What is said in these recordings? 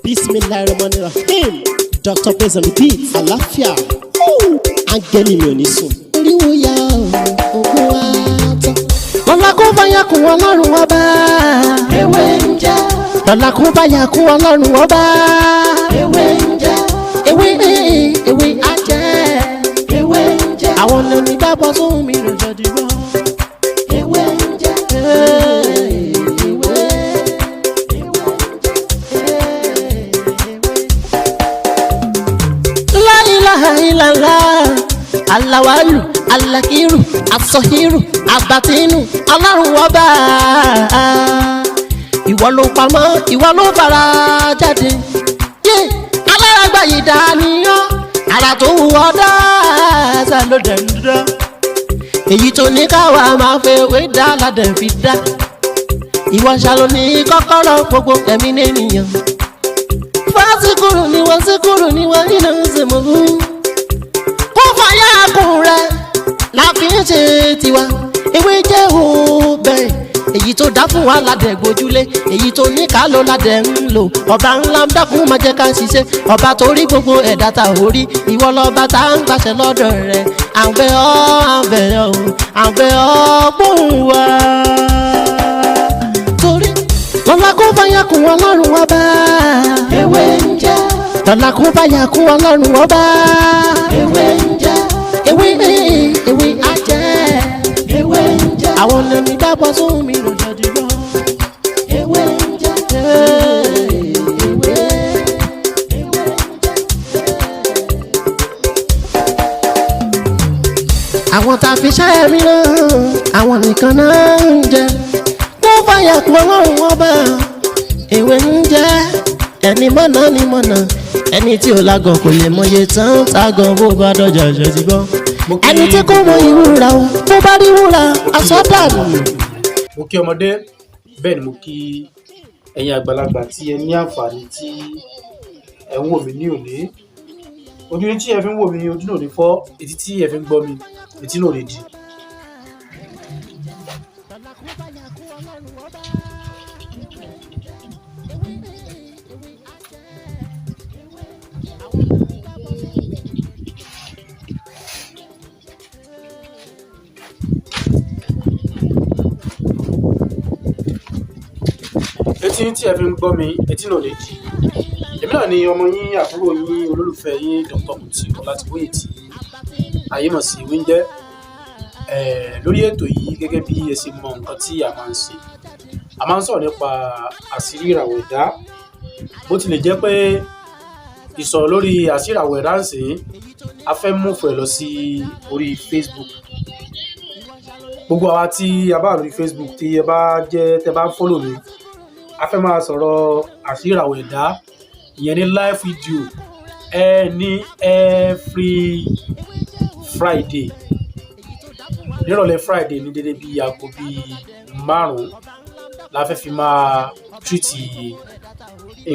Bismillahirrahmanirrahim. Dr. Praise and Repeat. Àlàáfíà. Áńgẹ́lì mi ò ní sùn. Oríwo ya ògùn wa tán. Lọ́la kó bá yà kún Ọlọ́run ọba. Ewé ń jẹ́. Lọ́la kó bá yà kún Ọlọ́run ọba. Ewé ń jẹ́. Ewé á jẹ́. Ewé ń jẹ́. Àwọn ọ̀nà ìgbàgbọ́ sóhun mi ló jọ dìbò. Ewé ń jẹ́. Ilala alawalu alakiru asọhiru abatinu Ọlọ́run ọba ìwọ ló pamọ́ ìwọ ló fara jáde yé aláràgbà yìí dàníyàn ara tó wù ọ́ dáadáa ló dẹ̀ ń dá èyí tó ní káwa máa fẹ́ wé dá ládẹ̀ fi dá ìwọ ṣàlò ní kọ́kọ́rọ́ gbogbo ẹ̀mí nìyẹn fásikúrú ni wọ́n síkúrú ni wọ́n nínú ìsìnkú. Fàyà kùn rẹ̀ la fi ń ṣe tiwa ewé jẹ́ òbẹ̀ èyí tó dá fún wa ládẹ̀ gbójúlé èyí tó ní ká ló ládẹ̀ ń lò ọba ńlá ń dákun máa jẹ́ ká ṣiṣẹ́ ọba tó rí gbogbo ẹ̀dá ta ò rí ìwọ lọ́ba tá ń gbàṣẹ lọ́dọ̀ rẹ̀ àbẹ̀ ọ́ gbóhùn wa. Torí lọ́la kó fàyà kùn Ọlọ́run ọba ewé ń jẹ́ lọ́la kó fàyà kùn Ọlọ́run ọba ewé ń jẹ́. Ewé á jẹ́. Ewé ń jẹ́. Àwọn ọ̀nà mi dábọ̀ sóhun mi ló jọ dìbò. Ewé ń jẹ́. Ewé ń jẹ́. Àwọn tá a fi ṣẹ́ mi náà àwọn nìkan náà ń jẹ kó fàyà kún Ọlọ́run ọba ewé ń jẹ́ ẹni mọ̀nà ni mọ̀nà ẹni tí ò lágàn kò lè mọye tán tágàn bó bá dọjà ṣe ti bọ́ ẹni tí kò mọ ìwúra o bó bá rí wúra aṣọ dànù. Mo kí ọmọdé bẹ́ẹ̀ ni mo kí ẹ̀yin àgbàlagbà tí ẹ ní àǹfààní tí ẹ ń wò mí ní òní ojú ní tí ẹ fi ń wò mí ojú náà ní fọ́ etí tí ẹ fi ń gbọ́ mi etí náà lè di. Etí tí ẹ fi ń gbọ́ mi etí náà lè di. Èmi náà ni ọmọ yín àbúrò yín olólùfẹ́ yín Dr. Kuti Ọlátìbóyè tí ayé mọ̀ sí Wíńjẹ́ lórí ètò yìí gẹ́gẹ́ bí ẹ ṣe mọ nǹkan tí a máa ń ṣe. A máa ń sọ̀rọ̀ nípa àṣírí ìràwọ̀ ẹ̀dá bó tilẹ̀ jẹ́ pé ìsọ̀rọ̀ lórí àṣírí ìràwọ̀ ẹ̀dá ń sìn a fẹ́ mú fẹ́ lọ sí orí Facebook. Gbogbo àwa tí a bá lórí Facebook tí ẹ bá ń follow mi a fẹ́ máa sọ̀rọ̀ àṣírí ìràwọ̀ ẹ̀dá ìyẹn ní live video ní every Friday nírọ̀lẹ́ Friday ní dédé bíi aago bíi 5 la fẹ́ fi máa treat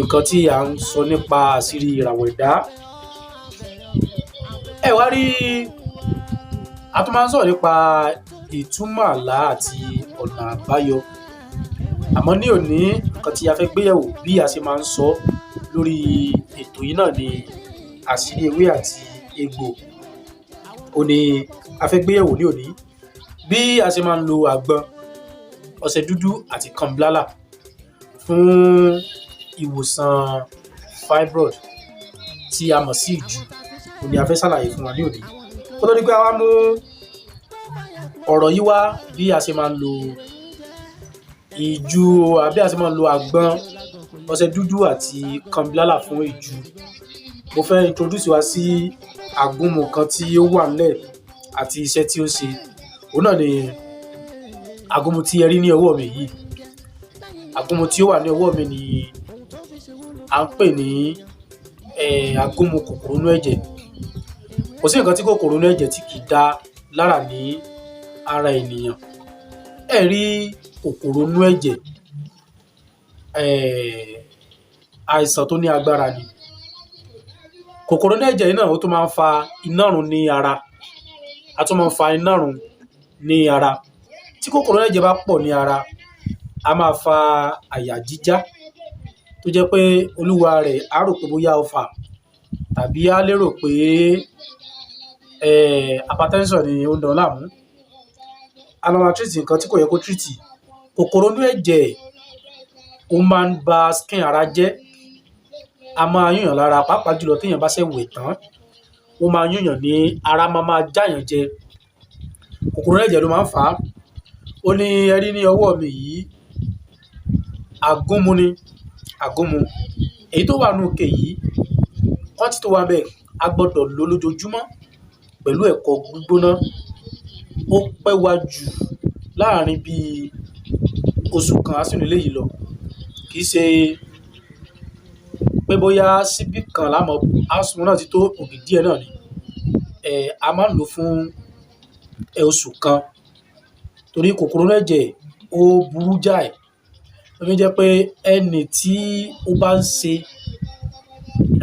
nǹkan tí à ń sọ nípa àṣírí ìràwọ̀ ẹ̀dá. Ẹ wá rí a tún máa ń sọ̀rọ̀ nípa ìtumọ̀ àlá àti ọ̀nà àbáyọ àmọ́ ní òní nǹkan tí a fẹ́ gbéyẹ̀wò bí a ṣe máa ń sọ lórí ètò yìí náà ni àṣírí ewé àti egbò òní a fẹ́ gbéyẹ̀wò ní òní bí a ṣe máa ń lo àgbọn ọṣẹ dúdú àti kànblálà fún ìwòsàn fibroid tí a mọ̀ sí ìju òní a fẹ́ ṣàlàyé fún wa ní òní kó tó di pé a wá mú ọ̀rọ̀ yìí wá bí a ṣe máa ń lo ìju àbí a ṣe máa ń lo àgbọn ọṣẹ dúdú àti kànblálà fún ìju. Mo fẹ́ introduce wa sí àgúnmu kan tí ó wà nílẹ̀ àti iṣẹ́ tí ó ṣe òun náà ni àgúnmu tí ẹ rí ní ọwọ́ mi yìí. Àgúnmu tí ó wà ní ọwọ́ mi ni à ń pè ní àgúnmu kòkòrò inú ẹ̀jẹ̀. Kò sí nǹkan tí kòkòrò inú ẹ̀jẹ̀ tí kì í dá lára ní ara ènìyàn. Ẹ rí kòkòrò inú ẹ̀jẹ̀ àìsàn tó ní agbára ni. Kòkòrò inú ẹ̀jẹ̀ náà ó tún máa ń fa iná run ní ara. A tún máa ń fa iná run ní ara. Tí kòkòrò inú ẹ̀jẹ̀ bá pọ̀ ní ara, a máa fa àyà jíjá. tó jẹ́ pé olúwa rẹ̀ á rò pé bóyá ọfà tàbí á lérò pé hypertension ni ó ń dán láàmú. A máa treat nǹkan tí kò yẹ kó treat. Kòkòrò inú ẹ̀jẹ̀ ó máa ń ba skin ara jẹ́, a máa yúnyàn lára, pàápàá jùlọ téèyàn bá ṣẹ̀ wẹ̀ tán, ó máa yúnyàn ní ara, máa jáyàn jẹ. Kòkòrò inú ẹ̀jẹ̀ ló máa ń fà á. Ó ní ẹ rí ní ọwọ́ mi yìí, àgúnmu ni, àgúnmu. Èyí tó wà nínú ike yìí, quantity tó wà ńbẹ̀, a gbọ́dọ̀ lò lójoojúmọ́ pẹ̀lú ẹ̀kọ gbígbóná. Ó pẹ́ wá jù láàrin bíi oṣù kan á sì nílé yìí lọ. Kì í ṣe pé bóyá síbí kan láàmú àsùnwọ̀n náà ti tó ògì díẹ̀ náà ni. A máa ń lò fún oṣù kan torí kòkòrò inú ẹ̀jẹ̀ ó burú jáì. Ó fi jẹ́ pé ẹni tí ó bá ń ṣe,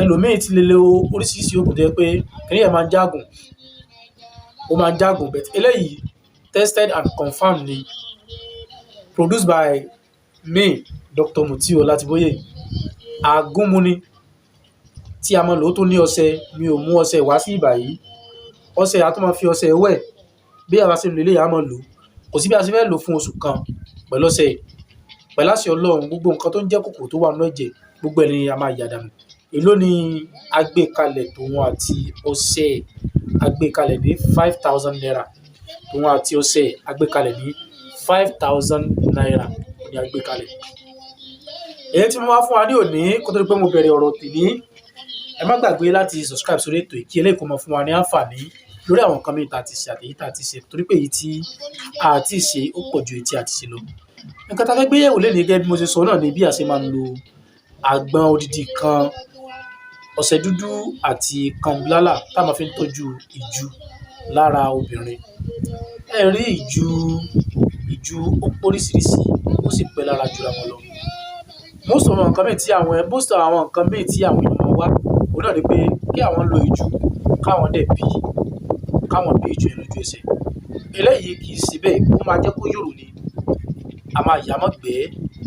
ẹlòmíì ti lè lo oríṣiríṣi oògùn tó jẹ́ pé kíní yẹn máa ń jágùn, ó máa ń jágùn, but eléyìí tested and confirmed ni, produced by me, Dr. Mutiu Olatiboye. Àgúnmu ni tí a máa lò ó tó ní ọṣẹ. Mi ò mú ọṣẹ wá sí ìbà yìí. Ọṣẹ a tún máa fi ọṣẹ wẹ̀. Bí a bá ṣe lò eléyìí, a máa lò ó. Kò sí bí a ṣe fẹ́ lò ó fún oṣù kan pẹ̀lú ọṣẹ yìí. Pẹ̀lú àṣẹ Ọlọ́run, gbogbo nǹkan tó ń jẹ́ kòkòrò tó wà nínú ẹ̀jẹ̀, gbogbo ẹ̀ ni a máa yà dànù. Èló ni a gbé kalẹ̀ tòun àti ọṣẹ? A gbé kalẹ̀ ní 5,000 naira. Tòun àti ọṣẹ a gbé kalẹ̀ ní 5,000 naira ni a gbé kalẹ̀. Èyí tí mo wá fún wa ní òní, kó tó di pé mo bẹ̀rẹ̀ ọ̀rọ̀ tèmi, ẹ má gbàgbé láti subscribe sórí ètò yìí kí eléyìí kó máa fún wa ní àǹfààní lórí àwọn nǹkan mìíràn tá a ti ṣe àti èyí tá a ti ṣe, torí pé èyí tí a ti ṣe ó pọ̀ ju èyí tí a ti ṣe lọ. Nǹkan tá a fẹ́ gbé yẹ̀wò lénìí gẹ́gẹ́ bí mo ṣe sọ náà ni bí a ṣe máa ń lo àgbọn odidi kan, ọṣẹ dúdú àti kànbílálà tá a máa fi ń tọ́jú ìju lára obìnrin. Ẹ rí ìju ó póríṣiríṣi, ó sì pẹ́ lára jura wọn lọ. Most àwọn nǹkan míì tí àwọn èèyàn máa wá, òun náà ni pé kí àwọn lo ìju, káwọn dẹ̀ bí ìju yẹn lójú ẹsẹ̀. Eléyìí kì í ṣe bẹ́ẹ̀, ó máa jẹ́ kó yòrò ni. A máa yà mọ́ gbẹ́,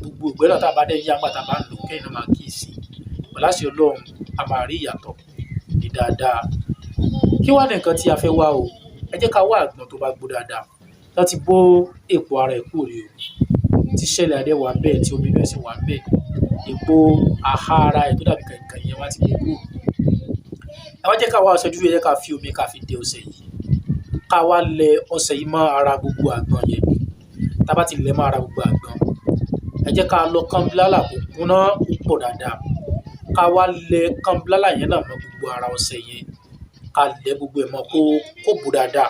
gbogbo ìgbẹ́ náà tá a bá dẹ̀ yá ńgbà tá a bá ń lò ó, kẹ́yìn náà máa kíyèsí. Pẹ̀lú àṣẹ Ọlọ́run, a máa rí ìyàtọ̀ ní dáadáa. Kí wá ní nǹkan tí a fẹ́ wá o? Ẹ jẹ́ ká wá àgbọn tó bá gbó dáadáa, láti bó èpo ara ẹ̀ kúrò ní o. Tí ṣẹ̀lẹ̀ adé wà bẹ́ẹ̀, tí omi inú ẹ̀ sì wà bẹ́ẹ̀, èpo aha ara ẹ̀ tó dàbí kàìnkàìn yẹn wá ti gbó kúrò. Ẹ wá jẹ́ ká wá ọṣẹ dúdú, ẹ jẹ́ ká fi omi ká fi dẹ ọṣẹ yìí. Ká wá lẹ ọṣẹ yìí mọ́ ara gbogbo àgbọn yẹn. Tá a bá ti lẹ̀ mọ́ ara gbogbo àgbọn, ẹ jẹ́ ká lọ kànbílálà kó kúnná kó pọ̀ dáadáa. Ká wá lẹ kànbílálà yẹn náà mọ́ gbogbo ara ọṣẹ yẹn. Ká lẹ̀ gbogbo ẹ̀ mọ́ kó bó dáadáa.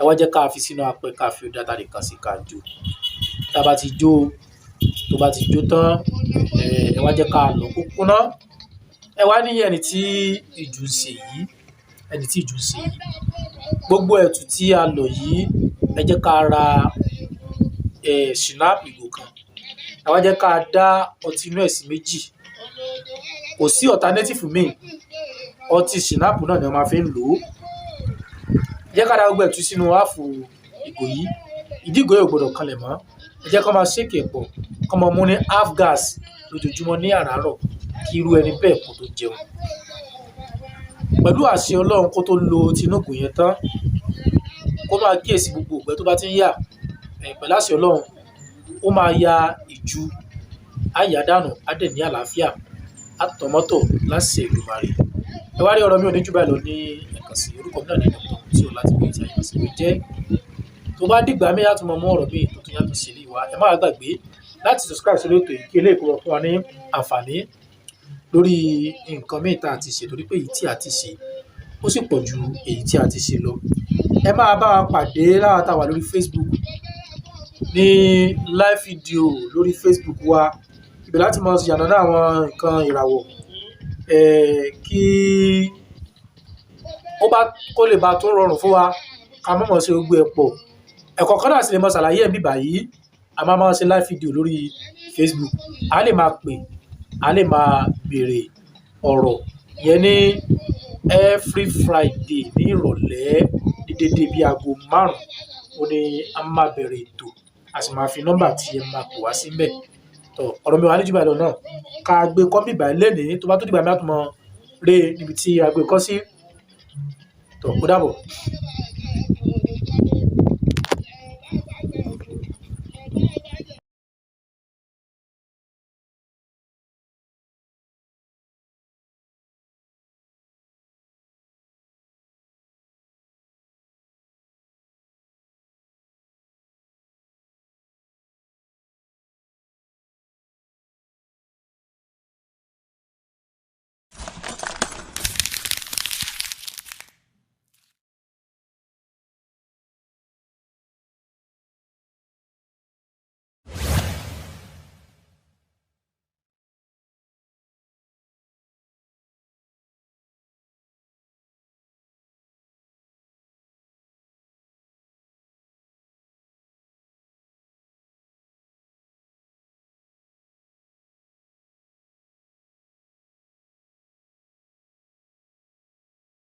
Ẹ wá jẹ́ ká fi sínú apẹ, ká fi ó dáadáa nìkan sí ká jó. Tá a bá ti jó, tó bá ti jó tán, ẹ wá jẹ́ ká lọ kó kúnná. Ẹ wá ní ẹni tí ìju ń ṣe yìí, gbogbo ẹ̀tù tí a lọ̀ yìí, ẹ jẹ́ ká ra ṣìnáàpù ìgò kan. Ẹ wá jẹ́ ká dá ọtí inú ẹ̀ sí méjì. Kò sí alternative míì, ọtí ṣìnáàpù náà ni wọ́n máa fi ń lò ó. Ẹ jẹ́ ká dá gbogbo ẹ̀tù sínú áàfù ìgò yìí. Ìdí ìgò yìí ò gbọdọ̀ kanlẹ̀ mọ́. Ẹ jẹ́ kó máa ṣéèkì ẹ̀ pọ̀, kó máa mú ní half gas lójoojúmọ́ ní àràárọ̀ kí irú ẹni bẹ́ẹ̀ kó tó jẹun. Pẹ̀lú àṣẹ Ọlọ́run, kó tó lo tinúkù yẹn tán, kó máa kíyèsí gbogbo ìgbẹ́ tó bá ti ń yà. Pẹ̀lú àṣẹ Ọlọ́run, ó máa ya ìju, á yà dànù, á dẹ̀ ní àlàáfíà, á tọ̀ mọ́tò láṣẹ Èdùmàrè. Ẹ wá rí ọ̀rọ̀ mi ò ní jù báyìí lọ ní ẹ̀kan sí. Orúkọ mi náà ni Dr. Mutiu Olatiboye tí àyè sí mi jẹ́. Tó bá dìgbà mí á tún mọ ọ̀rọ̀ mi tó tún yàtọ̀ sí ilé wa. Ẹ má gbàgbé láti subscribe sórí ètò yìí kí eléyìí kó fún wa ní àǹfààní lórí nǹkan mìíràn tá a ti ṣe, torí pé èyí tí a ti ṣe ó sì pọ̀ ju èyí tí a ti ṣe lọ. Ẹ máa bá wa pàdé láwa tá a wà lórí Facebook ní live video lórí Facebook wa. Ibẹ̀ láti máa yànnàná àwọn nǹkan ìràwọ̀, kí kó lè bá tún rọrùn fún wa ká má máa ṣe gbogbo ẹ̀ pọ̀. Ẹ̀kọ́ kan náà sì lè máa ṣàlàyé ẹ̀ bí báyìí. A máa ṣe live video lórí Facebook. A lè máa pè, a lè máa béèrè ọ̀rọ̀ yẹn ní every Friday ní ìrọ̀lẹ́ ní dédé bí aago 5. Ó ní a máa bẹ̀rẹ̀ ètò, a sì máa fi nọ́mbà tí ẹ máa pè wá síbẹ̀. tọ̀ ọ̀rọ̀ mi wà ní jù báyìí lọ náà ká gbé kọ́ bíbà lẹ́nìí tó bá tó dìgbà mi àtúmọ̀ rè níbi tí a gbé kọ́ sí tọ̀ ó dàbọ̀.